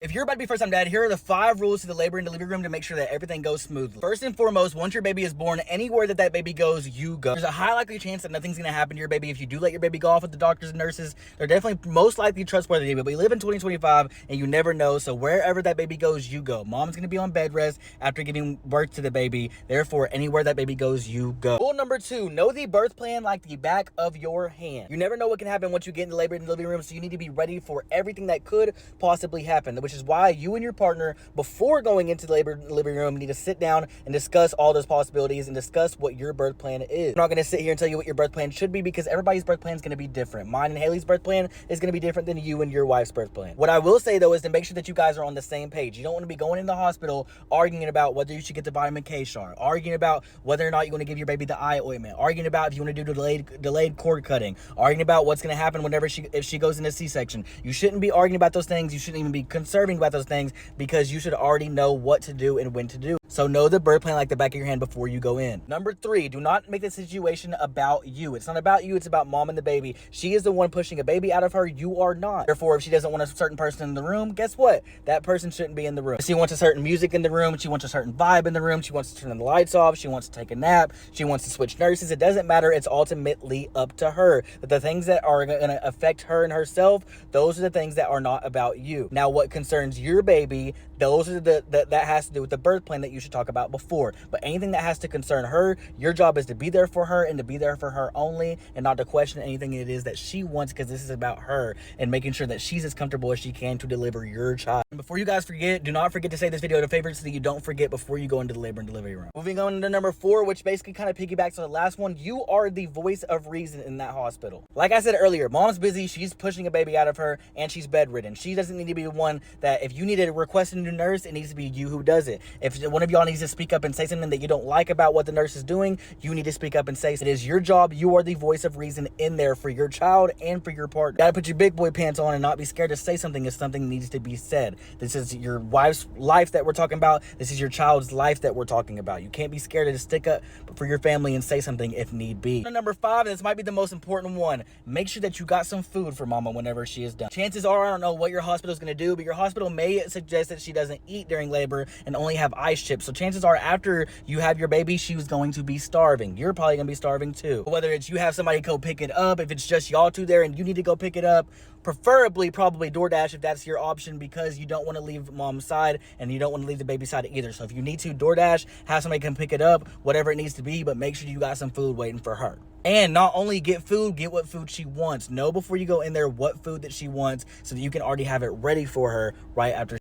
If you're about to be first time dad, here are the 5 rules to the labor and delivery room to make sure that everything goes smoothly. First and foremost, once your baby is born, anywhere that baby goes, you go. There's a high likely chance that nothing's gonna happen to your baby if you do let your baby go off with the doctors and nurses. They're definitely most likely trustworthy, but we live in 2025 and you never know, so wherever that baby goes, you go. Mom's gonna be on bed rest after giving birth to the baby, therefore anywhere that baby goes, you go. Rule number 2, know the birth plan like the back of your hand. You never know what can happen once you get in the labor and delivery room, so you need to be ready for everything that could possibly happen, which is why you and your partner, before going into the labor and delivery room, need to sit down and discuss all those possibilities and discuss what your birth plan is. I'm not going to sit here and tell you what your birth plan should be because everybody's birth plan is going to be different. Mine and Haley's birth plan is going to be different than you and your wife's birth plan. What I will say though is to make sure that you guys are on the same page. You don't want to be going in the hospital arguing about whether you should get the vitamin K shot, arguing about whether or not you want to give your baby the eye ointment, arguing about if you want to do delayed cord cutting, arguing about what's going to happen if she goes into C-section. You shouldn't be arguing about those things. You shouldn't even be conserving about those things, because you should already know what to do and when to do. So know the birth plan like the back of your hand before you go in. Number 3, do not make the situation about you. It's not about you, it's about mom and the baby. She is the one pushing a baby out of her, you are not. Therefore, if she doesn't want a certain person in the room, guess what? That person shouldn't be in the room. If she wants a certain music in the room, she wants a certain vibe in the room, she wants to turn the lights off, she wants to take a nap, she wants to switch nurses, it doesn't matter. It's ultimately up to her. But the things that are going to affect her and herself, those are the things that are not about you. Now, what concerns your baby, those are that has to do with the birth plan that you should talk about before. But anything that has to concern her, your job is to be there for her and to be there for her only, and not to question anything it is that she wants, because this is about her and making sure that she's as comfortable as she can to deliver your child. And before you guys forget, do not forget to save this video to favorites so that you don't forget before you go into the labor and delivery room. Moving on to number 4, which basically kind of piggybacks on the last one, you are the voice of reason in that hospital. Like I said earlier, mom's busy, she's pushing a baby out of her, and she's bedridden. She doesn't need to be the one that if you need to request a new nurse, it needs to be you who does it. If one of y'all needs to speak up and say something that you don't like about what the nurse is doing, you need to speak up and say it is your job. You are the voice of reason in there for your child and for your partner. You gotta put your big boy pants on and not be scared to say something if something needs to be said. This is your wife's life that we're talking about. This is your child's life that we're talking about. You can't be scared to stick up for your family and say something if need be. Number 5, and this might be the most important one, make sure that you got some food for mama whenever she is done. Chances are, I don't know what your hospital is going to do, but your hospital may suggest that she doesn't eat during labor and only have ice chips. So chances are after you have your baby, she was going to be starving. You're probably going to be starving too. Whether it's you have somebody go pick it up, if it's just y'all two there and you need to go pick it up, preferably probably DoorDash if that's your option, because you don't want to leave mom's side and you don't want to leave the baby side either. So if you need to, DoorDash, have somebody come pick it up, whatever it needs to be, but make sure you got some food waiting for her. And not only get food, get what food she wants. Know before you go in there what food that she wants so that you can already have it ready for her right after